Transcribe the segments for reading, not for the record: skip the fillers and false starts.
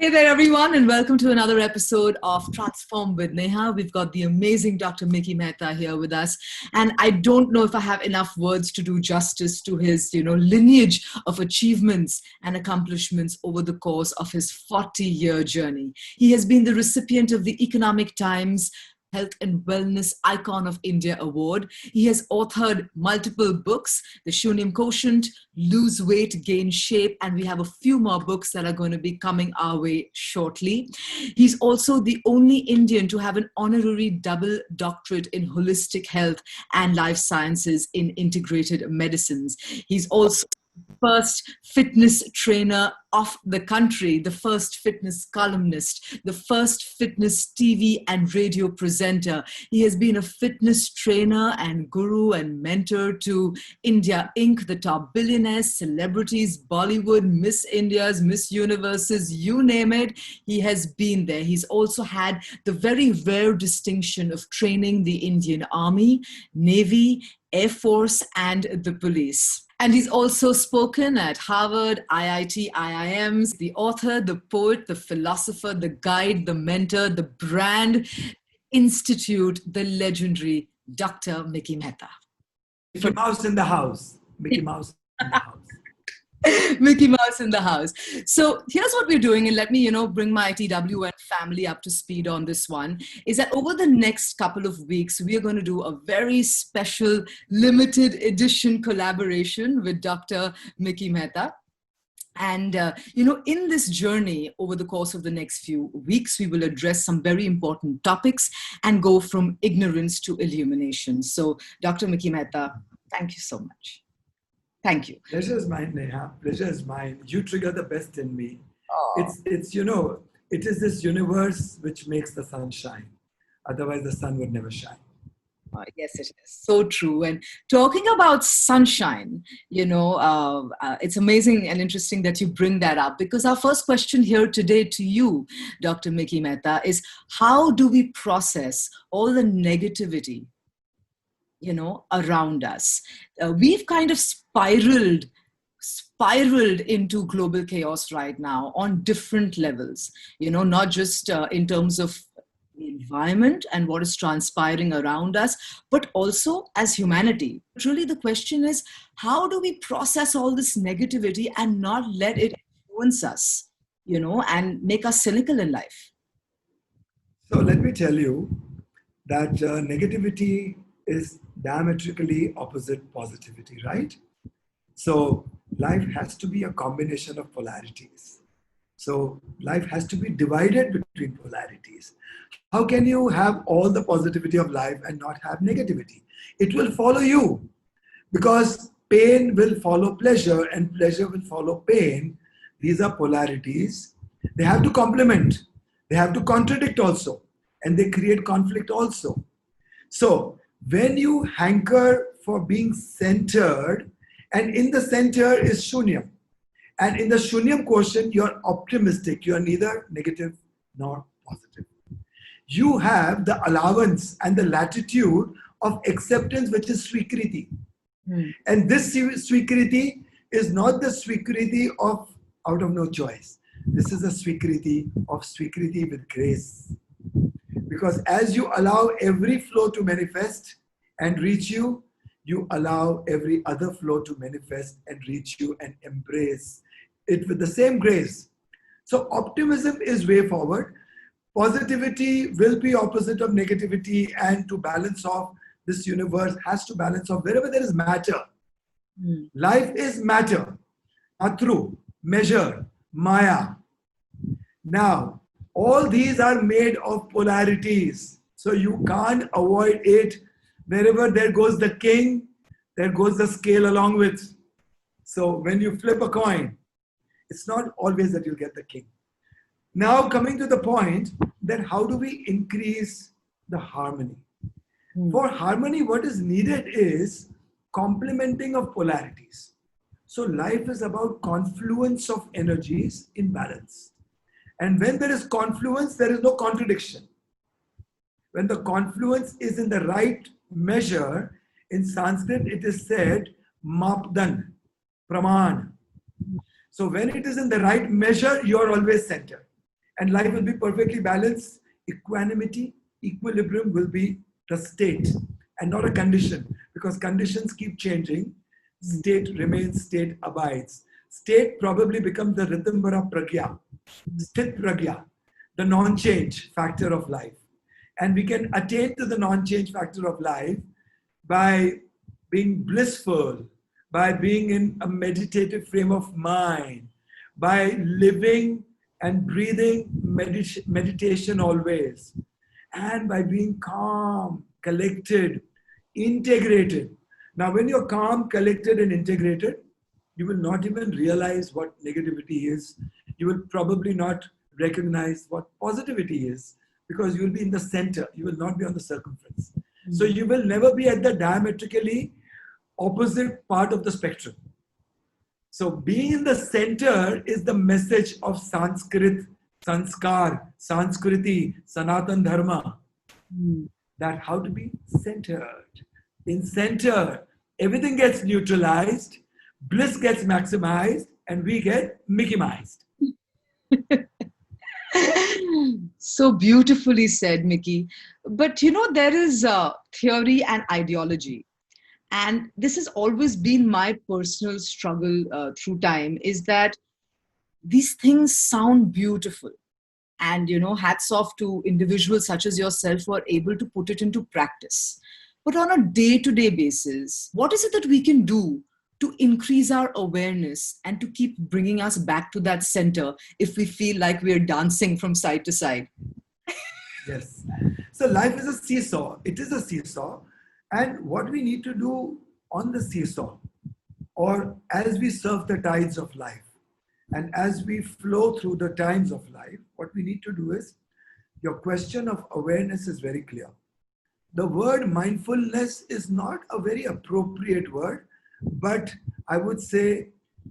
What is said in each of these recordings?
Hey there, everyone, and welcome to another episode of Transform with Neha. We've got the amazing Dr. Mehta here with us. And I don't know if I have enough words to do justice to his, lineage of achievements and accomplishments over the course of his 40-year journey. He has been the recipient of the Economic Times Health and Wellness Icon of India Award. He has authored multiple books, the Shoonyam Quotient, Lose Weight, Gain Shape, and we have a few more books that are going to be coming our way shortly. He's also the only Indian to have an honorary double doctorate in holistic health and life sciences in integrated medicines. He's also first fitness trainer of the country, the first fitness columnist, the first fitness TV and radio presenter. He has been a fitness trainer and guru and mentor to India Inc., the top billionaires, celebrities, Bollywood, Miss Indias, Miss Universes, you name it. He has been there. He's also had the very rare distinction of training the Indian Army, Navy, Air Force, and the police. And he's also spoken at Harvard, IIT, IIMs, the author, the poet, the philosopher, the guide, the mentor, the brand institute, the legendary Dr. Mehta. Mickey Mouse in the house. Mickey Mouse in the house. Mickey Mouse in the house. So here's what we're doing, and let me, bring my TWN family up to speed on this one, is that over the next couple of weeks, we are going to do a very special limited edition collaboration with Dr. Mehta. And, in this journey over the course of the next few weeks, we will address some very important topics and go from ignorance to illumination. So, Dr. Mehta, thank you so much. Thank you. Pleasure is mine, Neha. Pleasure is mine. You trigger the best in me. Oh. It is this universe which makes the sun shine. Otherwise, the sun would never shine. Yes, it is. So true. And talking about sunshine, it's amazing and interesting that you bring that up, because our first question here today to you, Dr. Mehta, is how do we process all the negativity around us? We've kind of spiraled into global chaos right now on different levels, not just in terms of the environment and what is transpiring around us, but also as humanity. Really, the question is, how do we process all this negativity and not let it influence us, and make us cynical in life? So let me tell you that negativity is diametrically opposite positivity, right? So life has to be a combination of polarities. So life has to be divided between polarities. How can you have all the positivity of life and not have negativity? It will follow you, because pain will follow pleasure and pleasure will follow pain. These are polarities. They have to complement. They have to contradict also. And they create conflict also. So when you hanker for being centered, and in the center is Shoonyam, and in the Shoonyam quotient, you're optimistic, you're neither negative nor positive. You have the allowance and the latitude of acceptance, which is Swikriti. And this Swikriti is not the Swikriti of out of no choice. This is a Swikriti with grace. Because as you allow every flow to manifest and reach you, you allow every other flow to manifest and reach you and embrace it with the same grace. So optimism is way forward. Positivity will be opposite of negativity, and to balance off, this universe has to balance off wherever there is matter. Life is matter, atru, measure, maya. Now, all these are made of polarities. So you can't avoid it. Wherever there goes the king, there goes the scale along with. So when you flip a coin, it's not always that you'll get the king. Now coming to the point that how do we increase the harmony? For harmony, what is needed is complementing of polarities. So life is about confluence of energies in balance. And when there is confluence, there is no contradiction. When the confluence is in the right measure, in Sanskrit it is said mapdan, praman. So when it is in the right measure, you are always centered. and life will be perfectly balanced. Equanimity, equilibrium will be the state and not a condition, because conditions keep changing. State remains, state abides. State probably becomes the Ritambara Pragya, Sthit Pragya, the non-change factor of life. And we can attain to the non-change factor of life by being blissful, by being in a meditative frame of mind, by living and breathing meditation always, and by being calm, collected, integrated. Now, when you're calm, collected, and integrated, you will not even realize what negativity is. You will probably not recognize what positivity is, because you will be in the center. You will not be on the circumference. So you will never be at the diametrically opposite part of the spectrum. So being in the center is the message of Sanskrit, Sanskar, Sanskriti, Sanatan Dharma. That how to be centered. In center, everything gets neutralized, bliss gets maximized, and we get Mickey-mized. So beautifully said, Mickey. But there is theory and ideology. And this has always been my personal struggle through time, is that these things sound beautiful. And, hats off to individuals such as yourself who are able to put it into practice. But on a day-to-day basis, what is it that we can do to increase our awareness and to keep bringing us back to that center if we feel like we're dancing from side to side? Yes. So life is a seesaw. It is a seesaw. And what we need to do on the seesaw, or as we surf the tides of life, and as we flow through the times of life, what we need to do is, your question of awareness is very clear. The word mindfulness is not a very appropriate word, but I would say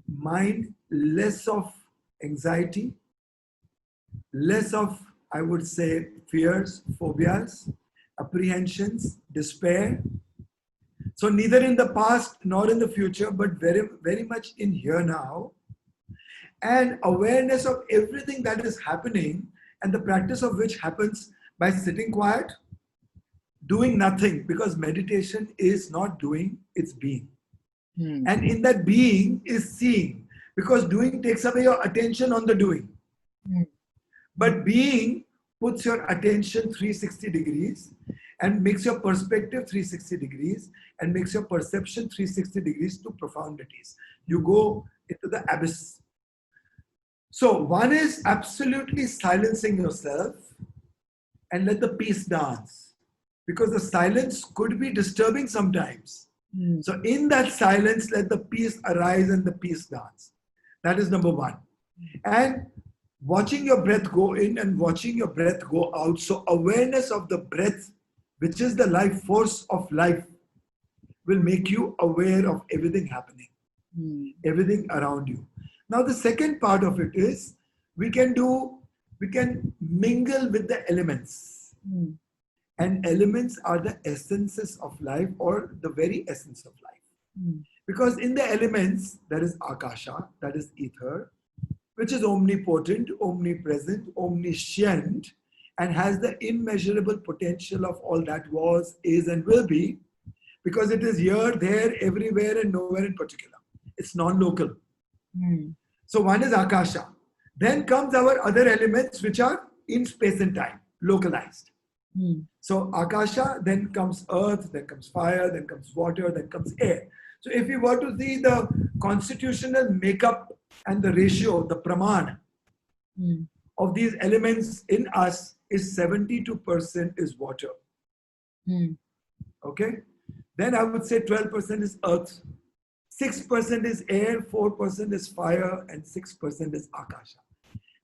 mind less of anxiety, less of, I would say, fears, phobias, apprehensions, despair. So neither in the past nor in the future, but very, very much in here now. And awareness of everything that is happening, and the practice of which happens by sitting quiet, doing nothing, because meditation is not doing, it's being. And in that being is seeing, because doing takes away your attention on the doing. But being puts your attention 360 degrees and makes your perspective 360 degrees and makes your perception 360 degrees to profundities. You go into the abyss. So one is absolutely silencing yourself and let the peace dance, because the silence could be disturbing sometimes. So in that silence, let the peace arise and the peace dance. That is number one. And watching your breath go in and watching your breath go out. So awareness of the breath, which is the life force of life, will make you aware of everything happening, everything around you. Now the second part of it is, we can mingle with the elements. And elements are the essences of life, or the very essence of life. Because in the elements, there is Akasha, that is ether, which is omnipotent, omnipresent, omniscient, and has the immeasurable potential of all that was, is, and will be, because it is here, there, everywhere, and nowhere in particular. It's non-local. So one is Akasha. Then comes our other elements, which are in space and time, localized. So Akasha, then comes earth, then comes fire, then comes water, then comes air. So if we were to see the constitutional makeup and the ratio, the praman of these elements in us is 72% is water. Okay? Then I would say 12% is earth, 6% is air, 4% is fire, and 6% is Akasha.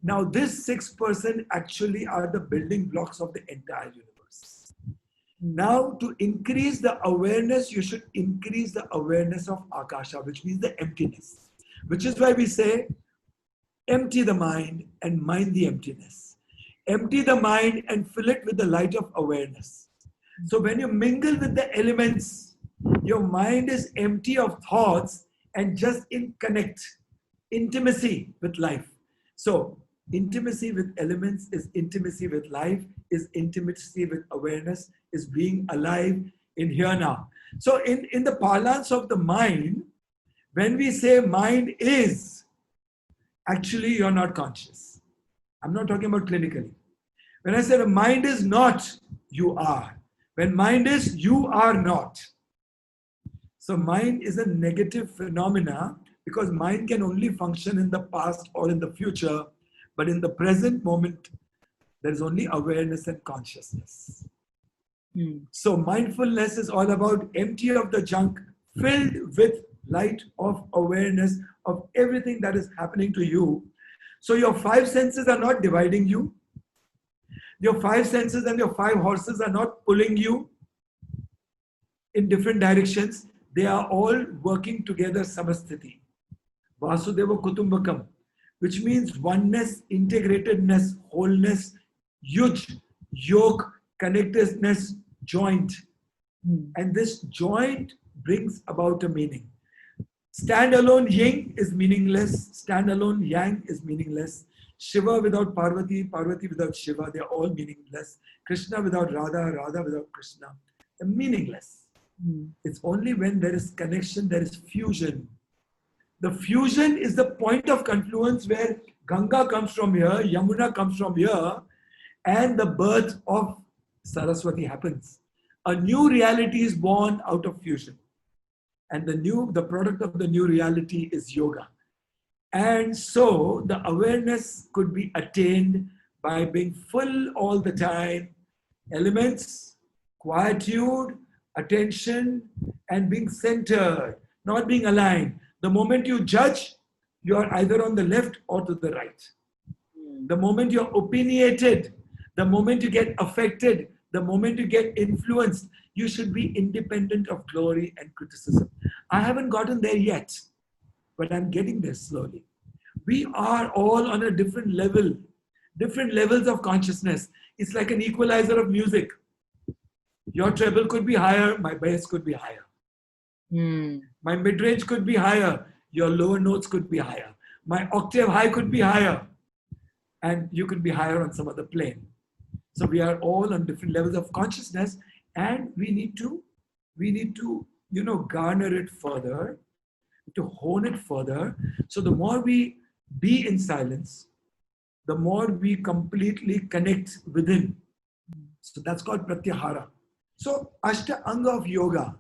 Now this 6% actually are the building blocks of the entire universe. Now to increase the awareness, you should increase the awareness of Akasha, which means the emptiness. Which is why we say, empty the mind and mind the emptiness. Empty the mind and fill it with the light of awareness. So when you mingle with the elements, your mind is empty of thoughts and just in intimacy with life. So Intimacy with elements is intimacy with life, is intimacy with awareness, is being alive in here now. So in the parlance of the mind, when we say mind is, actually you're not conscious. I'm not talking about clinically. When I say the mind is not, you are. When mind is, you are not. So mind is a negative phenomena because mind can only function in the past or in the future, but in the present moment, there is only awareness and consciousness. So mindfulness is all about empty of the junk, filled with light of awareness of everything that is happening to you. So your five senses are not dividing you. Your five senses and your five horses are not pulling you in different directions. They are all working together, samastiti. Vasudeva Kutumbakam, which means oneness, integratedness, wholeness, yuj, yoke, connectedness, joint. And this joint brings about a meaning. Standalone yin is meaningless. Standalone yang is meaningless. Shiva without Parvati, Parvati without Shiva, they are all meaningless. Krishna without Radha, Radha without Krishna, they're meaningless. It's only when there is connection, there is fusion. The fusion is the point of confluence where Ganga comes from here, Yamuna comes from here, and the birth of Saraswati happens. A new reality is born out of fusion. And the product of the new reality is yoga. And so the awareness could be attained by being full all the time, elements, quietude, attention, and being centered, not being aligned. The moment you judge, you're either on the left or to the right. The moment you're opinionated, the moment you get affected, the moment you get influenced, you should be independent of glory and criticism. I haven't gotten there yet, but I'm getting there slowly. We are all on a different level, different levels of consciousness. It's like an equalizer of music. Your treble could be higher, my bass could be higher. My mid-range could be higher, your lower notes could be higher. My octave high could be higher, and you could be higher on some other plane. So we are all on different levels of consciousness, and we need to garner it further, to hone it further. So the more we be in silence, the more we completely connect within. So that's called pratyahara. So Ashta Anga of yoga,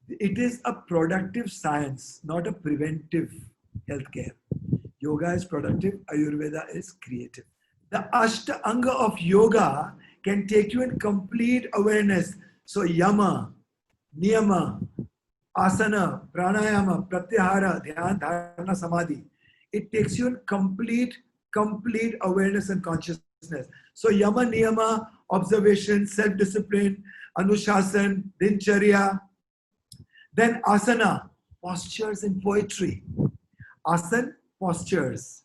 it is a productive science, not a preventive healthcare. Yoga is productive, Ayurveda is creative. The Ashta Anga of yoga can take you in complete awareness. So yama, niyama, asana, pranayama, pratyahara, dhyan, dharana, samadhi. It takes you in complete awareness and consciousness. So yama, niyama, observation, self-discipline, anushasan, dincharya. Then asana, postures in poetry. Asan, postures.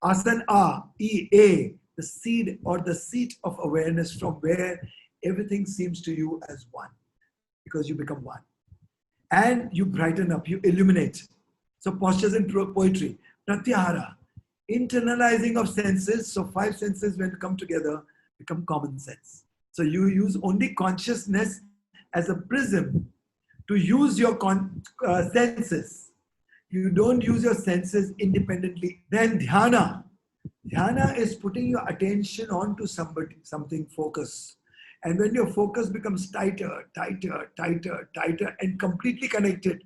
Asan a, E-A, the seed or the seat of awareness from where everything seems to you as one. Because you become one. And you brighten up, you illuminate. So postures in poetry. Pratyahara, internalizing of senses. So five senses when come together become common sense. So you use only consciousness as a prism to use your senses. You don't use your senses independently. Then dhyana. Dhyana is putting your attention onto something, focus. And when your focus becomes tighter, and completely connected,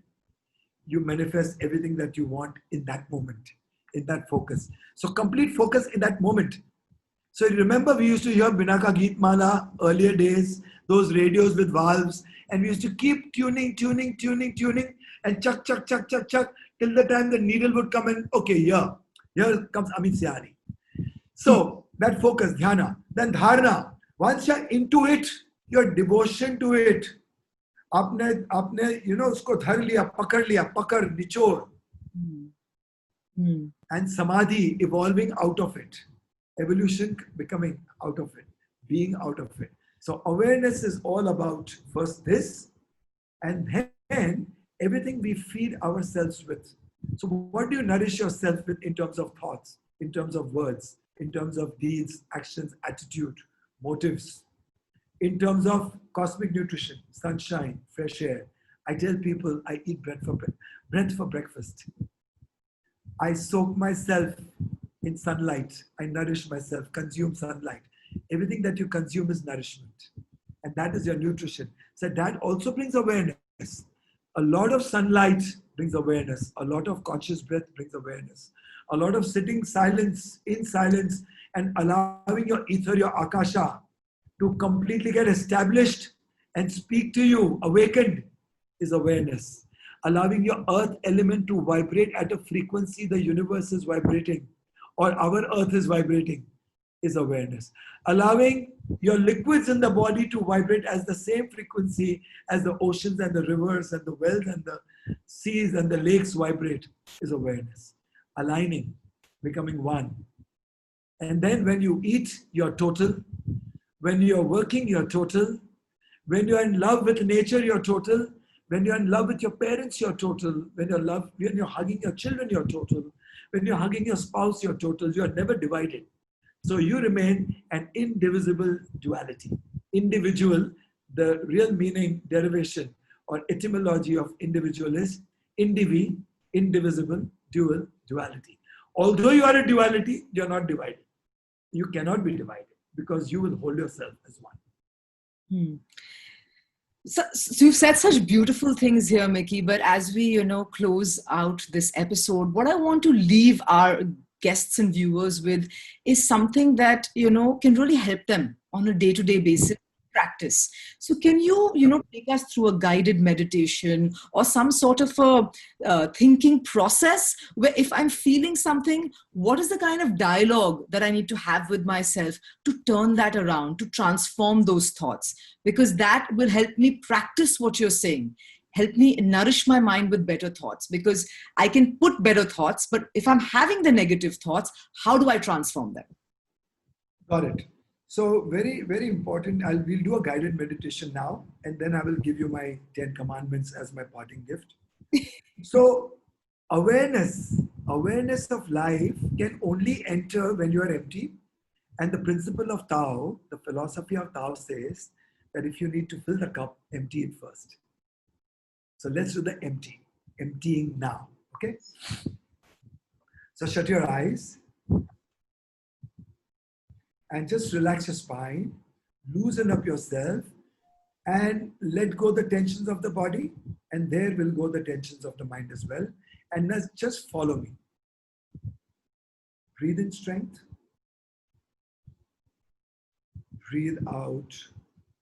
you manifest everything that you want in that moment, in that focus. So complete focus in that moment. So remember we used to hear Binaka Geet Mala earlier days, those radios with valves, and we used to keep tuning, and chuck, till the time the needle would come in, okay, here comes Amit Sihani. So that focus, dhyana. Then dharana. Once you're into it, your devotion to it, आपने उसको धर लिया, पकड़ निचोड़. And samadhi, evolving out of it. Evolution becoming out of it, being out of it. So awareness is all about first this, and then everything we feed ourselves with. So what do you nourish yourself with in terms of thoughts, in terms of words, in terms of deeds, actions, attitude, motives. In terms of cosmic nutrition, sunshine, fresh air, I tell people I eat bread for breakfast. I soak myself in sunlight. I nourish myself, consume sunlight. Everything that you consume is nourishment. And that is your nutrition. So that also brings awareness. A lot of sunlight brings awareness. A lot of conscious breath brings awareness. A lot of sitting in silence and allowing your ether, your akasha, to completely get established and speak to you, awakened, is awareness. Allowing your earth element to vibrate at a frequency the universe is vibrating or our earth is vibrating is awareness. Allowing your liquids in the body to vibrate as the same frequency as the oceans and the rivers and the wells and the seas and the lakes vibrate is awareness. Aligning, becoming one. And then when you eat, you're total. When you're working, you're total. When you're in love with nature, you're total. When you're in love with your parents, you're total. When you're hugging your children, you're total. When you're hugging your spouse, you're total. You're never divided. So you remain an indivisible duality. Individual, the real meaning, derivation, or etymology of individual is indivisible, dual, duality. Although you are a duality, you're not divided. You cannot be divided because you will hold yourself as one. So you've said such beautiful things here, Mickey, but as we, close out this episode, what I want to leave our guests and viewers with is something that, can really help them on a day-to-day basis practice. So can you, take us through a guided meditation or some sort of a thinking process where if I'm feeling something, what is the kind of dialogue that I need to have with myself to turn that around, to transform those thoughts? Because that will help me practice what you're saying. Help me nourish my mind with better thoughts, because I can put better thoughts, but if I'm having the negative thoughts, how do I transform them? Got it. So very, very important. We'll do a guided meditation now, and then I will give you my 10 commandments as my parting gift. So awareness of life can only enter when you are empty. And the principle of Tao, the philosophy of Tao says that if you need to fill the cup, empty it first. So let's do the emptying now, okay? So shut your eyes and just relax your spine, loosen up yourself and let go the tensions of the body, and there will go the tensions of the mind as well. And just follow me. Breathe in strength. Breathe out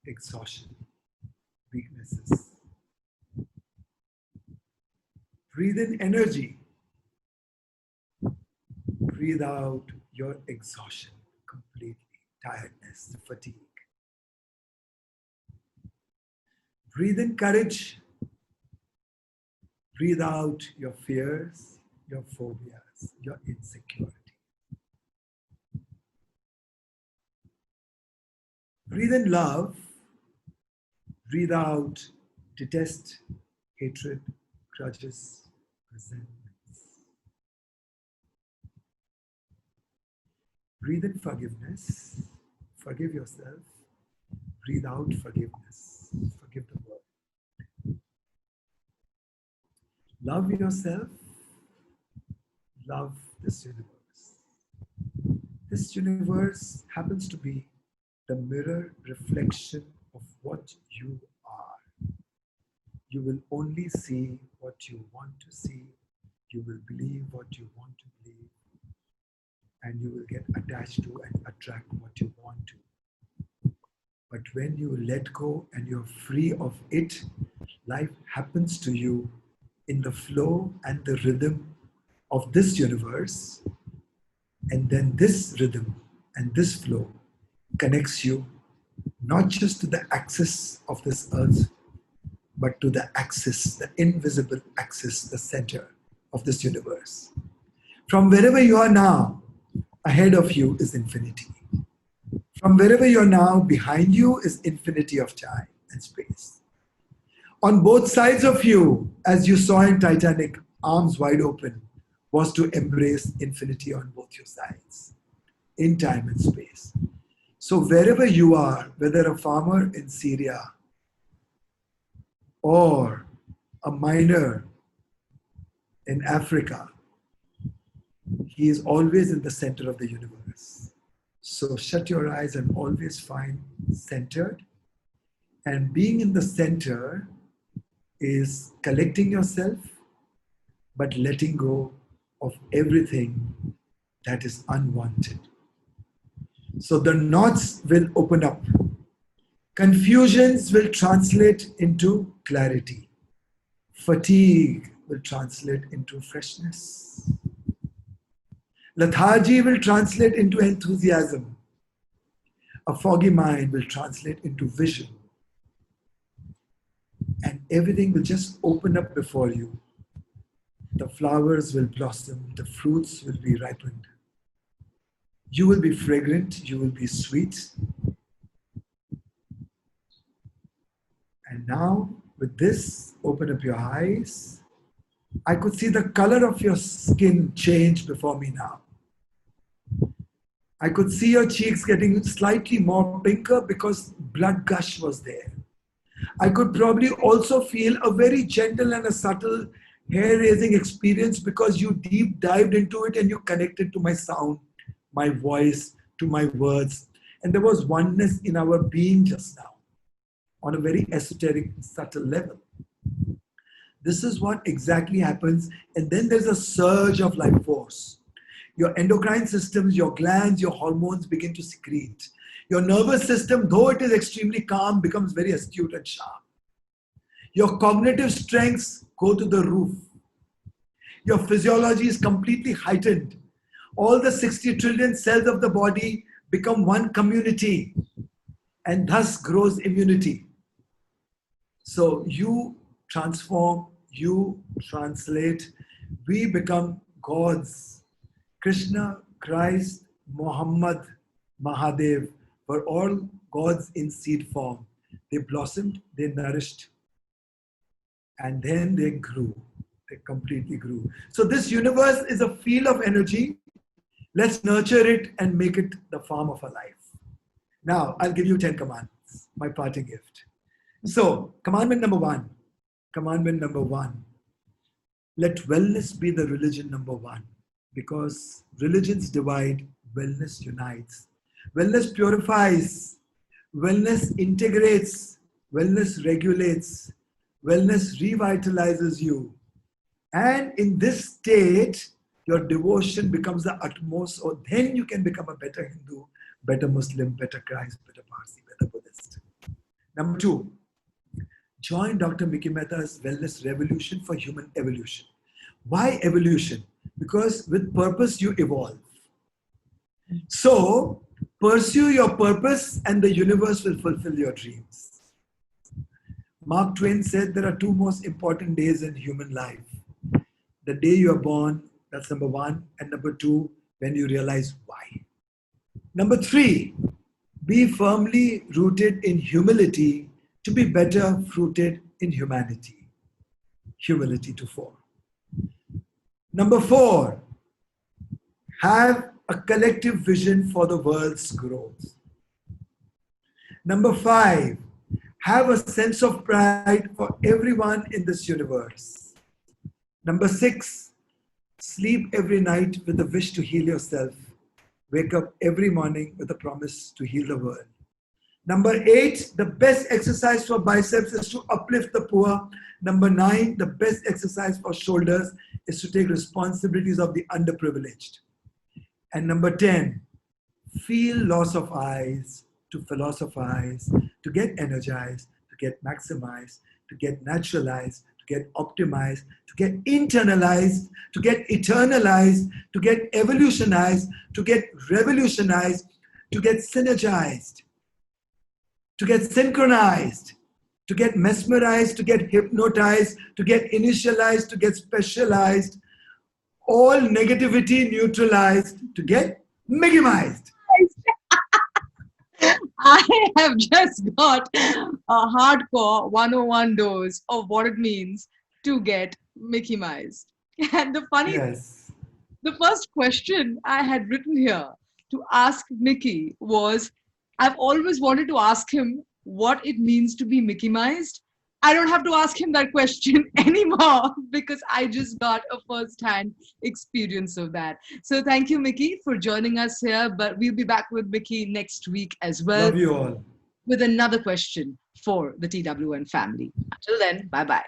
exhaustion, weaknesses. Breathe in energy. Breathe out your exhaustion completely, tiredness, fatigue. Breathe in courage. Breathe out your fears, your phobias, your insecurity. Breathe in love. Breathe out detest, hatred, grudges, resentments. Breathe in forgiveness. Forgive yourself. Breathe out forgiveness. Forgive the world. Love yourself. Love this universe. This universe happens to be the mirror reflection of what you are. You will only see what you want to see. You will believe what you want to believe. And you will get attached to and attract what you want to. But when you let go and you're free of it, life happens to you in the flow and the rhythm of this universe. And then this rhythm and this flow connects you not just to the axis of this earth, but to the axis, the invisible axis, the center of this universe. From wherever you are now, ahead of you is infinity. From wherever you are now, behind you is infinity of time and space. On both sides of you, as you saw in Titanic, arms wide open, was to embrace infinity on both your sides. in time and space. So wherever you are, whether a farmer in Syria or a miner in Africa, he is always in the center of the universe. So shut your eyes and always find centered. And being in the center is collecting yourself, but letting go of everything that is unwanted. So the knots will open up. Confusions will translate into clarity. Fatigue will translate into freshness. Lethargy will translate into enthusiasm. A foggy mind will translate into vision. And everything will just open up before you. The flowers will blossom, the fruits will be ripened. You will be fragrant, you will be sweet. And now, with this, open up your eyes. I could see the color of your skin change before me now. I could see your cheeks getting slightly more pinker because blood gush was there. I could probably also feel a very gentle and a subtle hair-raising experience because you deep dived into it and you connected to my sound, my voice, to my words. And there was oneness in our being just now on a very esoteric, subtle level. This is what exactly happens. And then there's a surge of life force. Your endocrine systems, your glands, your hormones begin to secrete. Your nervous system, though it is extremely calm, becomes very astute and sharp. Your cognitive strengths go to the roof. Your physiology is completely heightened. All the 60 trillion cells of the body become one community, and thus grows immunity. So you transform, you translate, we become gods. Krishna, Christ, Muhammad, Mahadev were all gods in seed form. They blossomed, they nourished, and then they grew. They completely grew. So this universe is a field of energy. Let's nurture it and make it the farm of our life. Now, I'll give you 10 commandments, my parting gift. So, commandment number one. Let wellness be the religion number one. Because religions divide, wellness unites. Wellness purifies, wellness integrates, wellness regulates, wellness revitalizes you. And in this state, your devotion becomes the utmost, or then you can become a better Hindu, better Muslim, better Christ, better Parsi, better Buddhist. Number two, join Dr. Mickey Mehta's Wellness Revolution for Human Evolution. Why evolution? Because with purpose you evolve. So pursue your purpose and the universe will fulfill your dreams. Mark Twain said there are two most important days in human life. The day you are born, that's number one. And number two, when you realize why. Number three, be firmly rooted in humility to be better rooted in humanity. Humility to four. Number four, have a collective vision for the world's growth. Number five, have a sense of pride for everyone in this universe. Number six, sleep every night with a wish to heal yourself. Wake up every morning with a promise to heal the world. Number eight, the best exercise for biceps is to uplift the poor. Number nine, the best exercise for shoulders is to take responsibilities of the underprivileged. And number 10, feel loss of eyes, to philosophize, to get energized, to get maximized, to get naturalized, to get optimized, to get internalized, to get eternalized, to get evolutionized, to get revolutionized, to get synergized, to get synchronized, to get mesmerized, to get hypnotized, to get initialized, to get specialized, all negativity neutralized, to get Mickey-mized. I have just got a hardcore 101 dose of what it means to get Mickey-mized. And the funny, Yes. the first question I had written here to ask Mickey was, I've always wanted to ask him what it means to be Mickey-mized. I don't have to ask him that question anymore because I just got a first-hand experience of that. So thank you, Mickey, for joining us here. But we'll be back with Mickey next week as well Love you all. with another question for the TWN family. Until then, bye-bye.